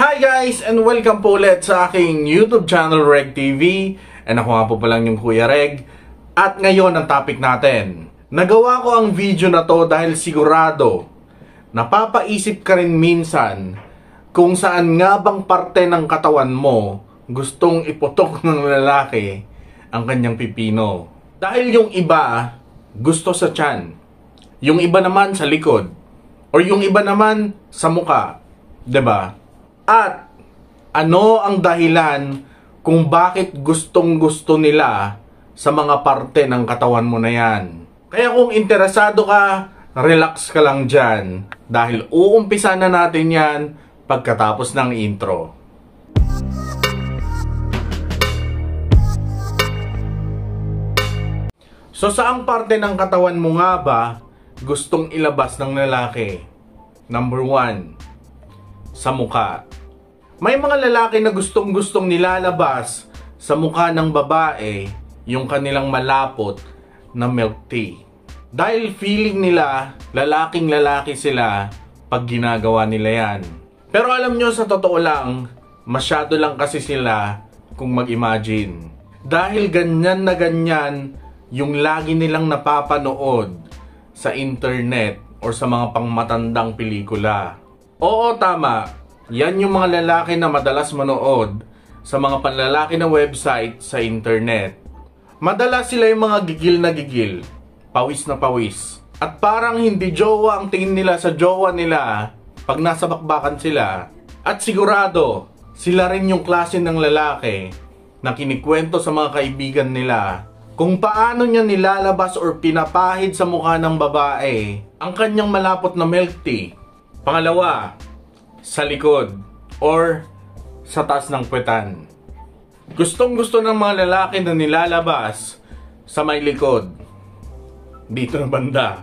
Hi guys and welcome po ulit sa aking YouTube channel Reg TV. And ako nga po palang yung Kuya Reg. At ngayon ang topic natin. Nagawa ko ang video na to dahil sigurado napapaisip ka rin minsan kung saan nga bang parte ng katawan mo gustong iputok ng lalaki ang kanyang pipino. Dahil yung iba gusto sa tiyan, yung iba naman sa likod, or yung iba naman sa muka, 'di ba? At ano ang dahilan kung bakit gustong-gusto nila sa mga parte ng katawan mo na yan? Kaya kung interesado ka, relax ka lang dyan. Dahil uumpisa na natin yan pagkatapos ng intro. So saang parte ng katawan mo nga ba gustong ilabas ng lalaki? Number 1, sa mukha. May mga lalaki na gustong-gustong nilalabas sa mukha ng babae yung kanilang malapot na milk tea. Dahil feeling nila, lalaking-lalaki sila pag ginagawa nila yan. Pero alam nyo, sa totoo lang, masyado lang kasi sila kung mag-imagine. Dahil ganyan na ganyan yung lagi nilang napapanood sa internet or sa mga pangmatandang pelikula. Oo, tama. Yan yung mga lalaki na madalas manood sa mga panlalaki na website sa internet. Madalas sila yung mga gigil na gigil, pawis na pawis. At parang hindi jowa ang tingin nila sa jowa nila pag nasa bakbakan sila. At sigurado, sila rin yung klase ng lalaki na kinikwento sa mga kaibigan nila kung paano niya nilalabas or pinapahid sa mukha ng babae ang kanyang malapot na milk tea. Pangalawa, sa likod or sa taas ng puwetan. Gustong-gusto ng mga lalaki na nilalabas sa may likod. Dito na banda.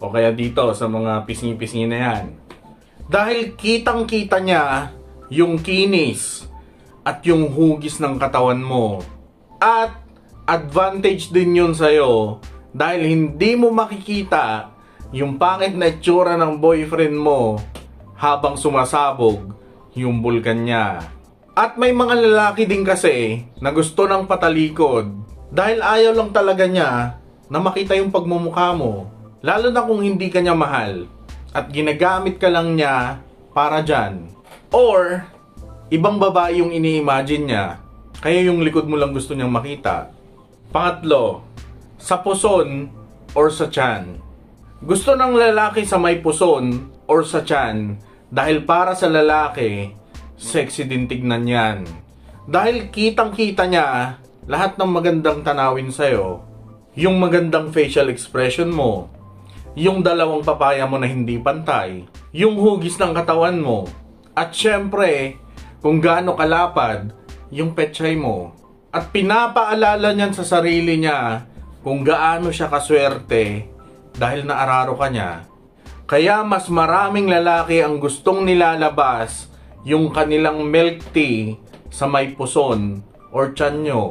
O kaya dito sa mga pisngi-pisngi na yan. Dahil kitang-kita niya yung kinis at yung hugis ng katawan mo. At advantage din yun sa'yo dahil hindi mo makikita yung pangit na itsura ng boyfriend mo habang sumasabog yung bulkan niya. At may mga lalaki din kasi na gusto ng patalikod dahil ayaw lang talaga niya na makita yung pagmumukha mo. Lalo na kung hindi ka niya mahal at ginagamit ka lang niya para dyan. Or, ibang babae yung ini-imagine niya kaya yung likod mo lang gusto niyang makita. Pangatlo, sa puson or sa tiyan. Gusto ng lalaki sa may puson or sa tiyan dahil para sa lalaki, sexy din tignan yan. Dahil kitang-kita niya lahat ng magandang tanawin sa'yo. Yung magandang facial expression mo, yung dalawang papaya mo na hindi pantay, yung hugis ng katawan mo, at syempre, kung gaano kalapad, yung pechay mo. At pinapaalala niyan sa sarili niya kung gaano siya kaswerte dahil naararo ka niya. Kaya mas maraming lalaki ang gustong nilalabas yung kanilang milk tea sa may puson or tiyan nyo.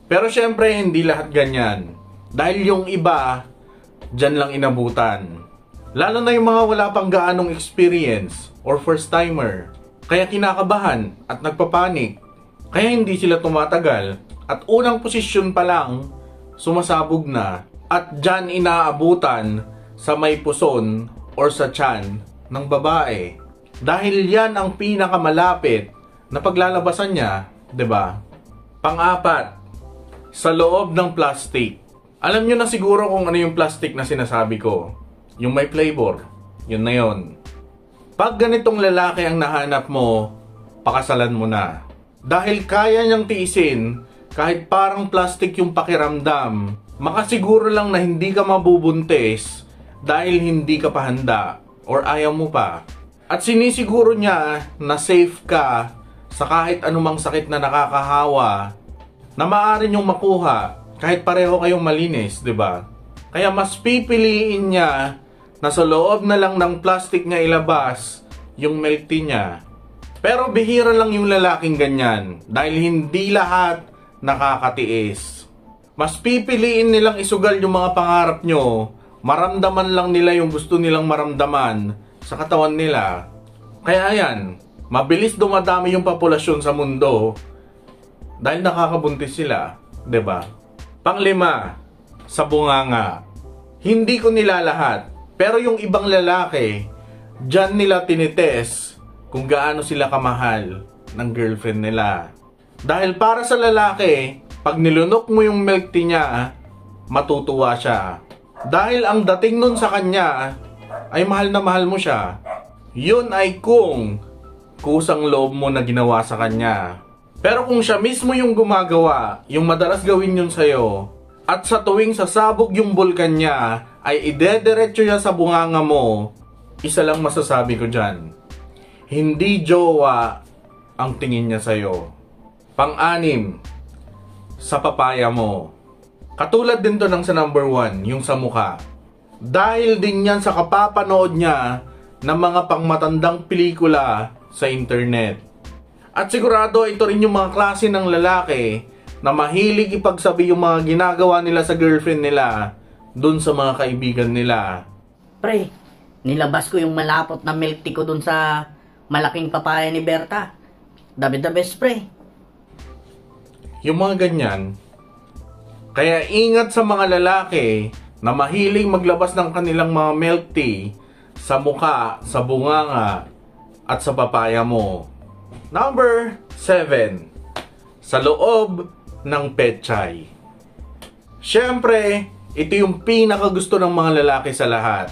Pero syempre hindi lahat ganyan. Dahil yung iba, dyan lang inabutan. Lalo na yung mga wala pang gaanong experience or first timer. Kaya kinakabahan at nagpapanik. Kaya hindi sila tumatagal. At unang posisyon pa lang, sumasabog na. At dyan inaabutan sa may puson or sa tiyan ng babae. Dahil yan ang pinakamalapit na paglalabasan niya, 'di ba? Pang-apat, sa loob ng plastic. Alam niyo na siguro kung ano yung plastic na sinasabi ko. Yung may flavor. Yun na yun. Pag ganitong lalaki ang nahanap mo, pakasalan mo na. Dahil kaya niyang tiisin kahit parang plastic yung pakiramdam. Makasiguro lang na hindi ka mabubuntis dahil hindi ka pa handa or ayaw mo pa. At sinisiguro niya na safe ka sa kahit anumang sakit na nakakahawa na maaari niyong makuha kahit pareho kayong malinis, 'di ba? Kaya mas pipiliin niya na sa loob na lang ng plastic niya ilabas yung milk tea niya. Pero bihira lang yung lalaking ganyan dahil hindi lahat nakakatiis. Mas pipiliin nilang isugal yung mga pangarap nyo, maramdaman lang nila yung gusto nilang maramdaman sa katawan nila. Kaya ayan, mabilis dumadami yung populasyon sa mundo dahil nakakabuntis sila, 'di ba? Panglima, sa bunganga. Hindi ko nilalahat, pero yung ibang lalaki, diyan nila tinites kung gaano sila kamahal ng girlfriend nila. Dahil para sa lalaki, pag nilunok mo yung milk tea niya, matutuwa siya. Dahil ang dating nun sa kanya ay mahal na mahal mo siya. Yun ay kung kusang loob mo na ginawa sa kanya. Pero kung siya mismo yung gumagawa, yung madalas gawin yun sa'yo, at sa tuwing sasabog yung bulkan niya, ay idediretso niya sa bunganga mo, isa lang masasabi ko dyan. Hindi jowa ang tingin niya sa'yo. Pang-anim, sa papaya mo. Katulad din to ng sa number 1, yung sa mukha. Dahil din yan sa kapapanood niya ng mga pangmatandang pelikula sa internet. At sigurado ito rin yung mga klase ng lalaki na mahilig ipagsabi yung mga ginagawa nila sa girlfriend nila dun sa mga kaibigan nila. Pre, nilabas ko yung malapot na milk tea ko dun sa malaking papaya ni Berta. The best, pre. Yung mga ganyan. Kaya ingat sa mga lalaki na mahilig maglabas ng kanilang mga milk tea sa mukha, sa bunganga, at sa papaya mo. Number 7. Sa loob ng petchay. Siyempre, ito yung pinakagusto ng mga lalaki sa lahat.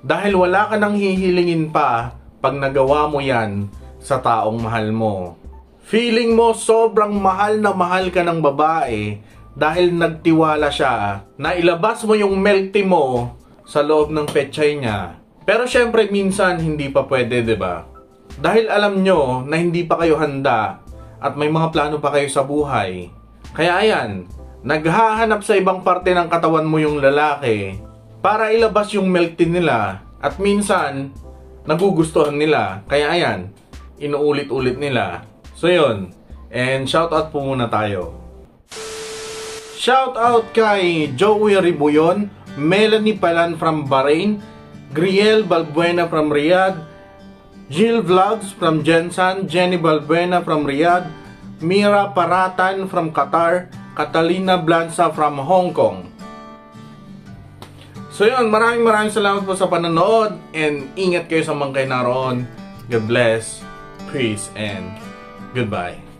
Dahil wala ka nang hihilingin pa pag nagawa mo yan sa taong mahal mo. Feeling mo sobrang mahal na mahal ka ng babae dahil nagtiwala siya na ilabas mo yung milk tea mo sa loob ng petchay niya. Pero syempre minsan hindi pa pwede, 'di ba? Dahil alam nyo na hindi pa kayo handa at may mga plano pa kayo sa buhay. Kaya ayan, naghahanap sa ibang parte ng katawan mo yung lalaki para ilabas yung milk tea nila at minsan nagugustuhan nila. Kaya ayan, inuulit-ulit nila. So yun, and shoutout po muna tayo. Shoutout kay Joey Ribuyon, Melanie Palan from Bahrain, Griel Balbuena from Riyadh, Jill Vlogs from Jensan, Jenny Balbuena from Riyadh, Mira Paratan from Qatar, Catalina Blanza from Hong Kong. So yun, maraming salamat po sa panonood and ingat kayo sa mga kayo naroon. God bless, peace, and goodbye.